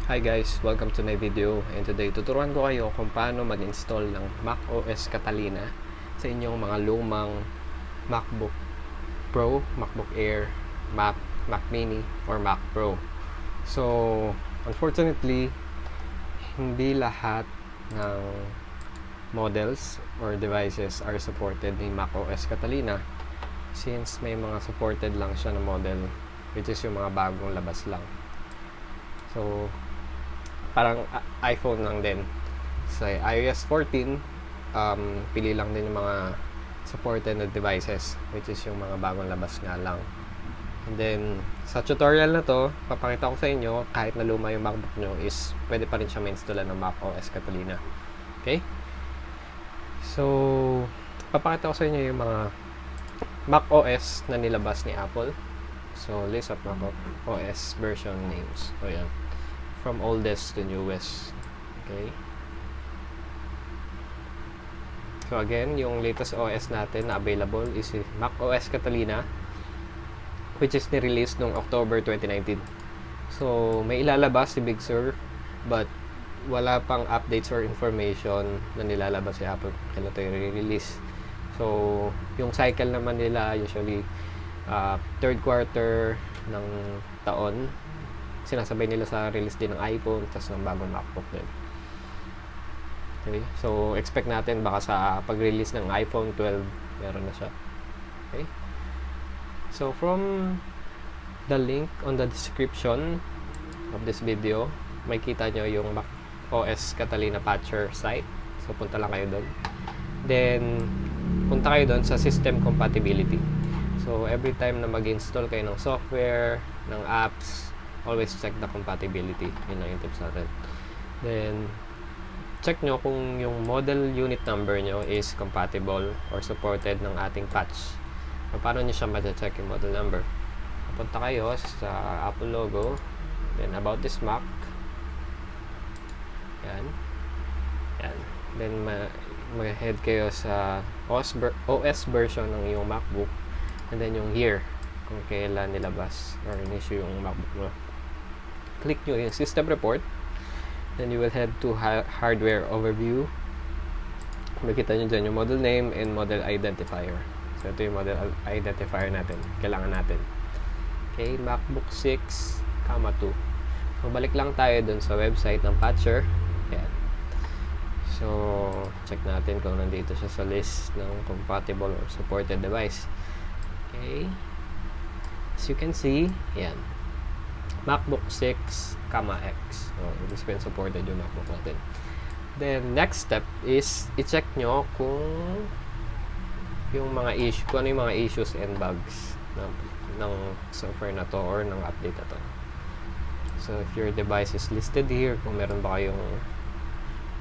Hi guys, welcome to my video, and today tuturuan ko kayo kung paano mag-install ng MacOS Catalina sa inyong mga lumang Macbook Pro, Macbook Air, Mac Mini, or Mac Pro. So, unfortunately, hindi lahat ng models or devices are supported ni MacOS Catalina, since may mga supported lang siya na model, which is yung mga bagong labas lang. So, parang iPhone lang din. Sa iOS 14, pili lang din yung mga supported na devices, which is yung mga bagong labas nga lang. And then, sa tutorial na to, papakita ko sa inyo, kahit na luma yung MacBook nyo, is pwede pa rin siya ma-install ng macOS Catalina. Okay? So, papakita ko sa inyo yung mga macOS na nilabas ni Apple. So, list of macOS version names. So, yan. From oldest to newest. Okay. So again, yung latest OS natin na available is macOS Catalina, which is ni-release noong October 2019. So may ilalabas si Big Sur, but wala pang updates or information na nilalabas si Apple kailan ito i-release. So yung cycle naman nila usually third quarter ng taon, sinasabay nila sa release din ng iPhone tapos ng bagong MacBook din. Okay, so expect natin baka sa pag-release ng iPhone 12 meron na siya. Okay, so from the link on the description of this video, may kita nyo yung macOS Catalina patcher site. So punta lang kayo doon, then punta kayo doon sa system compatibility. So every time na mag-install kayo ng software, ng apps, always check the compatibility. Yun lang yung tips natin. Then, check nyo kung yung model unit number nyo is compatible or supported ng ating patch. So, paano nyo siya ma-check yung model number? Punta kayo sa Apple logo, then about this Mac. Yan. Yan. Then, mag-head kayo sa OS version ng iyong MacBook, and then yung year kung kailan nilabas or in-issue yung MacBook mo. Click nyo yung system report, then you will head to hardware overview. Makita nyo dyan yung model name and model identifier. So ito yung model identifier natin, kailangan natin. Okay, MacBook 6, 2. So balik lang tayo dun sa website ng patcher. Ayan. So check natin kung nandito siya sa list ng compatible or supported device. Okay, as you can see, ayan, MacBook 6, X. So, this been supported yung MacBook natin. Then, next step is i-check nyo kung yung mga issue, kung ano yung mga issues and bugs ng software na to or ng update na to. So, if your device is listed here, kung meron ba kayong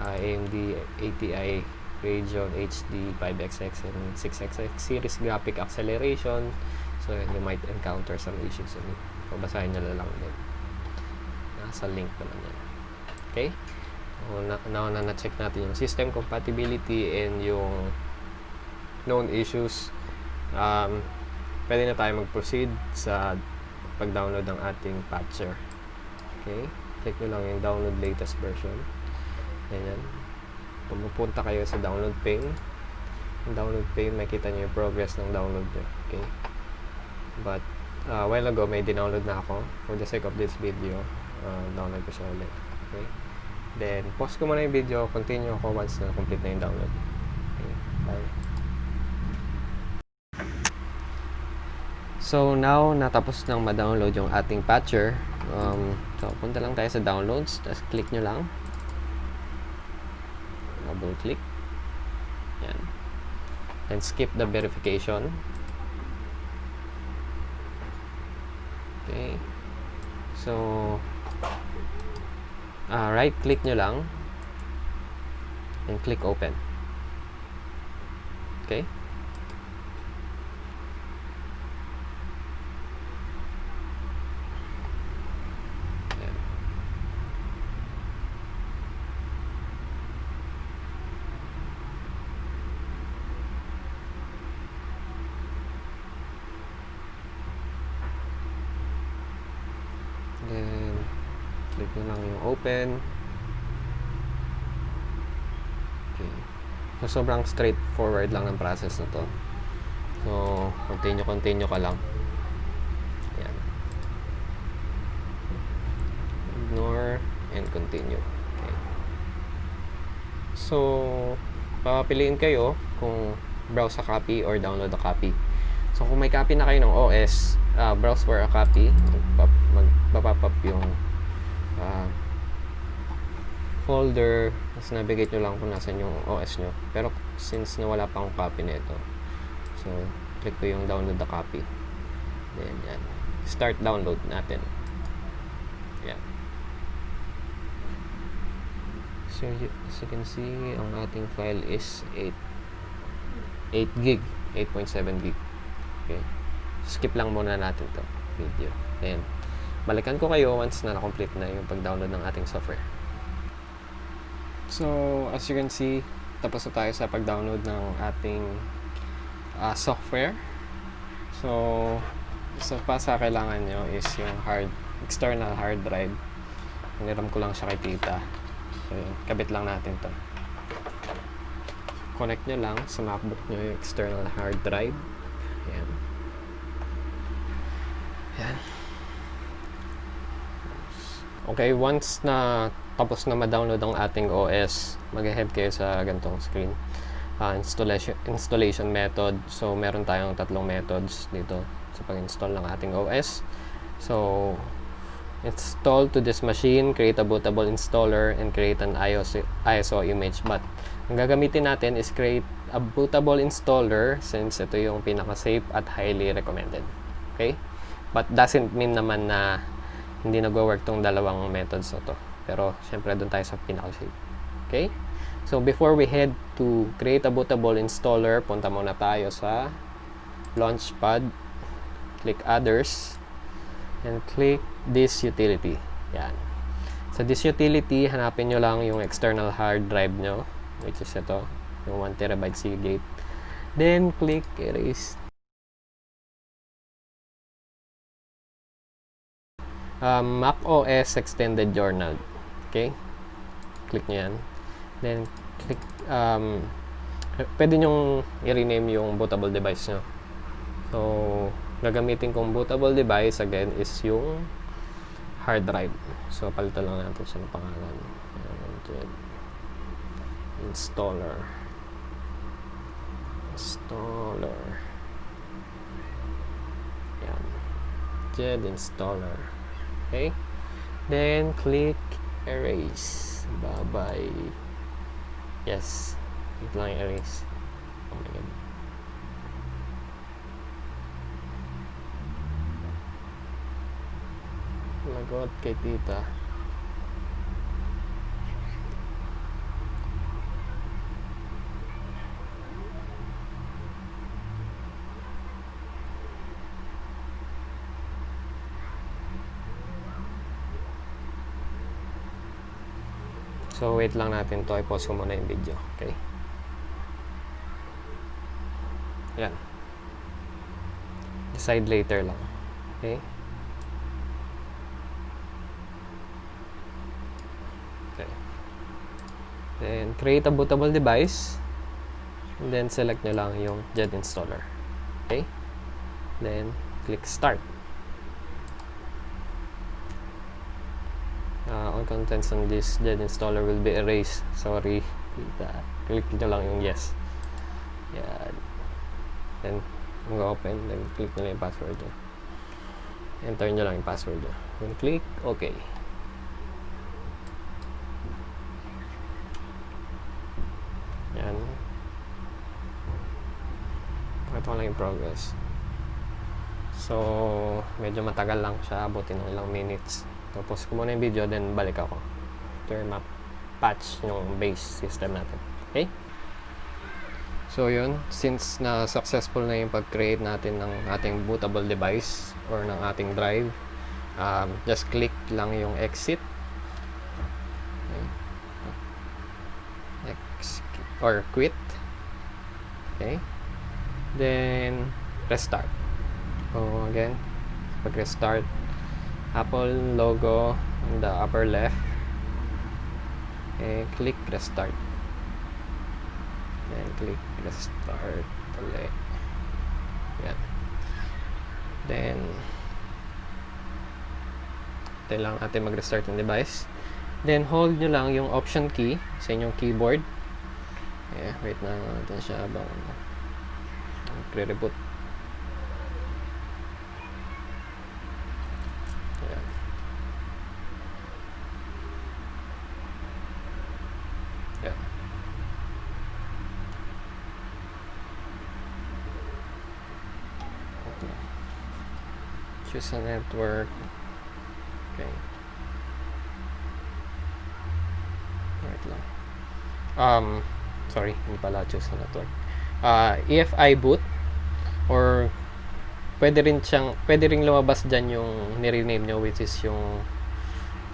AMD ATI Radeon HD 5XX and 6XX series graphic acceleration, so you might encounter some issues. Babasahin nyo lang din. Nasa link naman yan. Okay? So, now na na-check natin yung system compatibility and yung known issues, pwede na tayo mag-proceed sa pag-download ng ating patcher. Okay? Click nyo lang yung download latest version. Ganyan. Pumupunta kayo sa download pane. Yung download pane, makita nyo yung progress ng download nyo. Okay? But a while ago may dinownload na ako. For the sake of this video, download ko siya ulit. Okay, then pause ko muna yung video, continue ako once na complete na yung download. Okay, bye. So now natapos nang ma-download yung ating patcher. So punta lang tayo sa downloads, tapos click nyo lang, double click, yan, then skip the verification. Okay. So, right click nyo lang and click open. Okay. Ayan. Then Click nyo lang yung open. Okay. So, sobrang straightforward lang ng process na to. So, continue ka lang. Yan. Ignore and continue. Okay. So, papapiliin kayo kung browse a copy or download a copy. So, kung may copy na kayo ng OS, browse for a copy, magpapop up yung folder, tapos navigate nyo lang kung nasan yung OS nyo. Pero since nawala pa akong copy nito, so click ko yung download the copy. Then yan, start download natin. Yan. So as you can see, ang ating file is 8 gig, 8.7 gig. Okay. Skip lang muna natin to video. Then balikan ko kayo once na na-complete na yung pag-download ng ating software. So, as you can see, tapos na tayo sa pag-download ng ating software. So, isa pa sa kailangan nyo is yung external hard drive. Hiniram ko lang siya kay tita. So, yun, kabit lang natin to. Connect nyo lang sa Macbook nyo yung external hard drive. Ayan. Ayan. Okay, once na tapos na ma-download ang ating OS, mag-head kayo sa ganitong screen. Installation method. So, meron tayong tatlong methods dito sa pag-install ng ating OS. So, install to this machine, create a bootable installer, and create an ISO image. But, ang gagamitin natin is create a bootable installer since ito yung pinaka-safe at highly recommended. Okay? But, doesn't mean naman na hindi nag-work tong dalawang methods na to. Pero, syempre, doon tayo sa pinaka-safe. Okay? So, before we head to create a bootable installer, punta muna tayo sa Launchpad. Click Others. And click this utility. Yan. Sa this utility, hanapin nyo lang yung external hard drive nyo, which is ito, yung 1TB Seagate. Then, click Erase. MacOS Extended Journal. Okay? Click nyo yan. Then, click, pwede nyong i-rename yung bootable device nyo. So, gagamitin kong bootable device, again, is yung hard drive. So, palitan lang natin siya ng pangalan. Installer. Yan. JED Installer. Okay? Then, click Erase. Bye-bye. Yes. Click lang yung erase. Oh my God. Lagot kay tita. So, wait lang natin to. I-pause ko muna yung video. Okay? Yan. Decide later lang. Okay? Okay. Then, create a bootable device. And then, select nyo lang yung JED installer. Okay? Then, click Start. All contents on this JED installer will be erased. Sorry. Click nyo lang yung yes. Yan. Then, mag-open. Then, click nyo lang yung password nyo. Enter nyo lang yung password nyo. Then, click OK. Yan. Pakita ko lang yung progress. So, medyo matagal lang siya. Abutin ng ilang minutes. Tapos ko muna yung video, then balik ako after map-patch yung base system natin. Okay? So yun, since na successful na yung pag-create natin ng ating bootable device or ng ating drive, just click lang yung exit. Okay. Or quit. Okay? Then restart. So again, pag-restart, Apple logo, in the upper left. And click restart. Then click restart ulit. Yan. Then ito lang natin mag-restart yung device. Then hold nyo lang yung option key sa inyong keyboard. Yeah, wait na natin siya habang pre-reboot. Ayan. Ayan. Okay. Choose a network. Okay. Wait lang. Sorry, hindi pala choose na network. EFI boot or pwede ring lumabas dyan yung nirename nyo, which is yung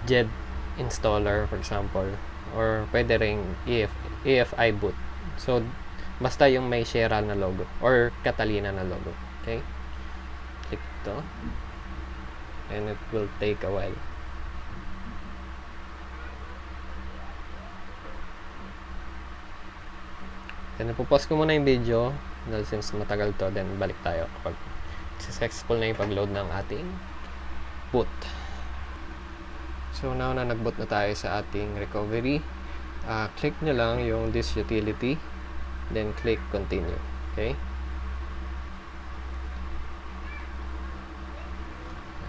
JED installer for example, or pwede ring EFI boot. So basta yung may share na logo or Catalina na logo. Okay, click to and it will take a while. Then ipopause ko muna yung video dahil since matagal to, then balik tayo kapag successful na yung pag-load ng ating boot. So now na nag-boot na tayo sa ating recovery, click nyo lang yung this utility, then click continue. Okay?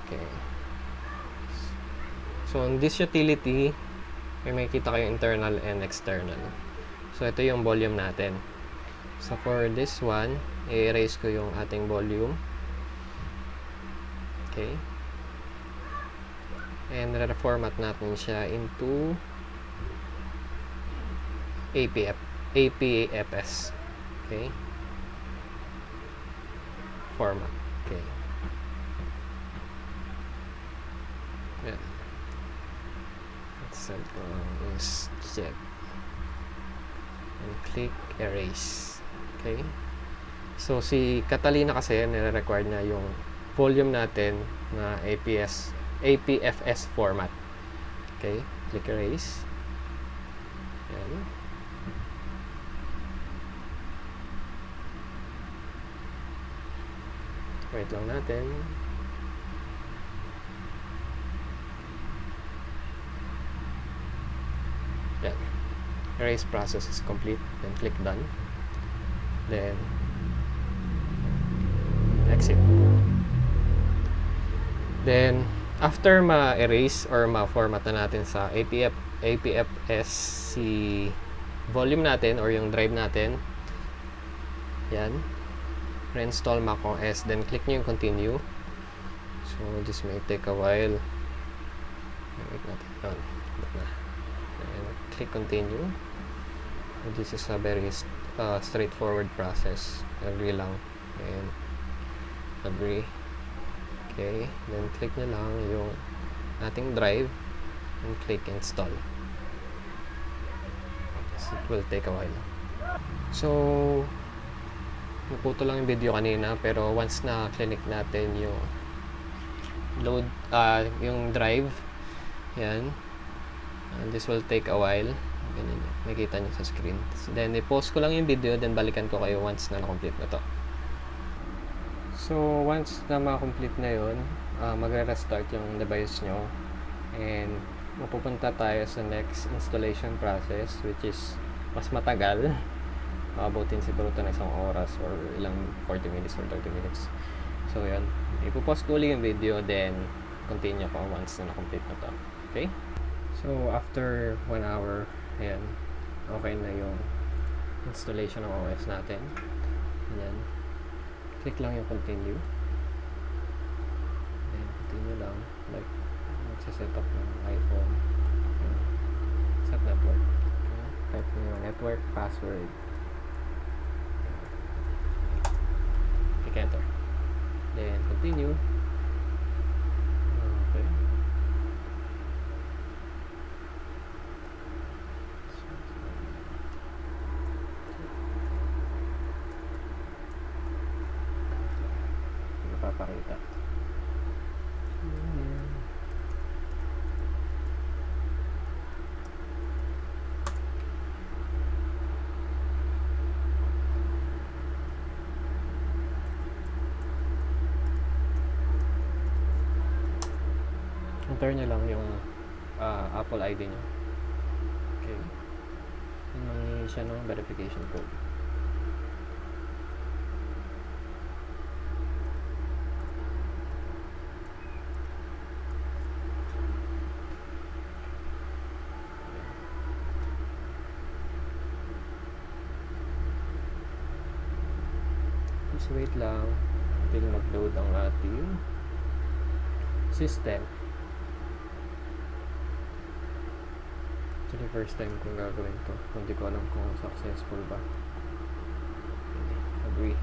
Okay. So on this utility, may makikita kayong internal and external. So, ito yung volume natin. So, for this one, i-erase ko yung ating volume. Okay. And re-format natin siya into APFS. Okay. Format. Okay. Yan. Let's set is check. And click erase. Okay. So si Catalina kasi nire-require na yung volume natin na APFS format. Okay. Click erase. Yan. Wait lang natin. Yan. Erase process is complete. Then click done. Then exit. Then after ma-erase or ma-format na natin sa APFS si volume natin or yung drive natin, yan, reinstall macOS, then click nyo yung continue. So this may take a while. Wait natin. Then click continue. This is a very straightforward process. Agree lang and agree. Okay, then click nyo lang yung ating drive and click install. So it will take a while. So naputo lang yung video kanina, pero once na click natin yung load yung drive, yan, and this will take a while. Ganyan, nakikita nyo sa screen. So, then i-pause ko lang yung video, then balikan ko kayo once na na-complete na to. So once na ma-complete na yun, magre-restart yung device nyo and mapupunta tayo sa next installation process, which is mas matagal. Maabutin siguro ito na isang oras or ilang 40 minutes or 30 minutes. So yan, ipopause ko ulit yung video, then continue ko once na na-complete na to. Okay? So after 1 hour, ayan, okay na yung installation ng OS natin. Ayan, click lang yung continue, then continue lang, like magsa-set up ng iPhone. Ayan. Set network. Okay. Type nyo yung network password, click enter, then continue. Okay. Napapakita. enter nyo lang yung Apple ID nyo. Okay. Mangingi siya ng verification code. Just wait lang until mag-load ang ating system. Actually, first time kong gagawin to. Hindi ko alam kung successful ba. Agree.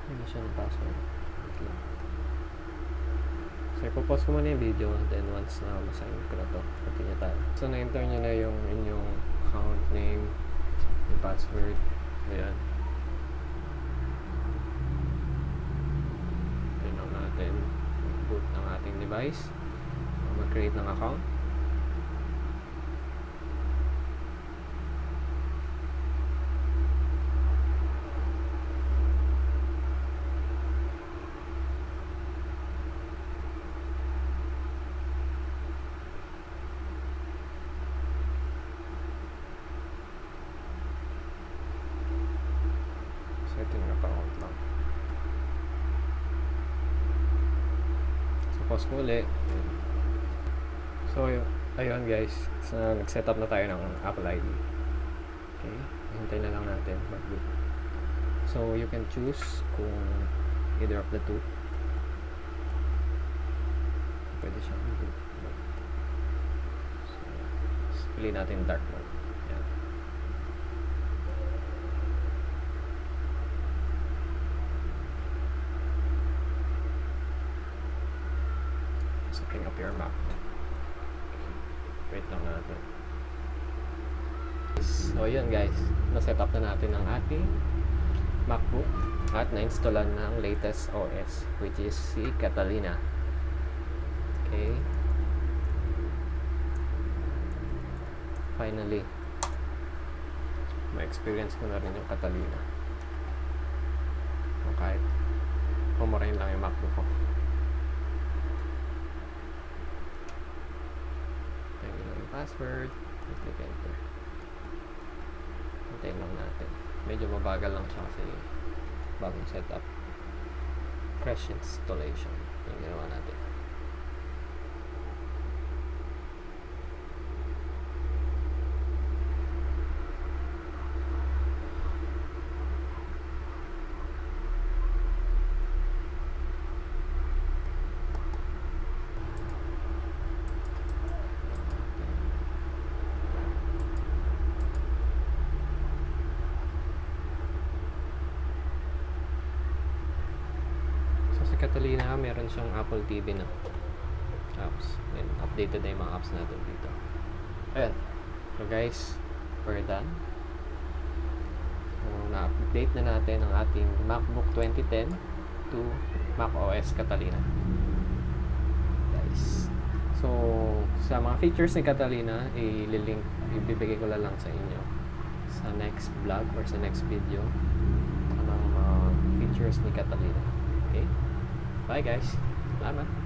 Hindi siya ng password. So, ipopost ko muna yung video, then once na masign ko na to, continue tayo. So, na-enter nyo na yung inyong account name, yung password, ayan. Tingnan natin, mag-boot ng ating device, mag-create ng account. Setting account lang. So, pause ko ulit. So, ayun guys. So, nag-set up na tayo ng Apple ID. Okay. Hintay na lang natin mag-boot. So, you can choose kung either of the two. Pwede siyang boot. So, pili natin dark mode. Ayan. Setting up your Mac. Wait lang natin. So yun guys, na-set up na natin ang ating Macbook at na-installan ng latest OS, which is si Catalina. Okay. Finally, ma-experience ko na rin yung Catalina. O kahit humarain lang yung Macbook ko. Password, click enter. Hintayin lang natin. Medyo mabagal lang siya kasi bagong setup. Fresh installation yung ginawa natin. Catalina, meron siyang Apple TV na apps. And updated na yung mga apps natin dito. Ayan. So guys, we're done. So, na-update na natin ang ating MacBook 2010 to MacOS Catalina. Guys. So, sa mga features ni Catalina, i-link, ibibigay ko lang sa inyo sa next vlog or sa next video anong features ni Catalina. Okay? Bye guys. Salamat.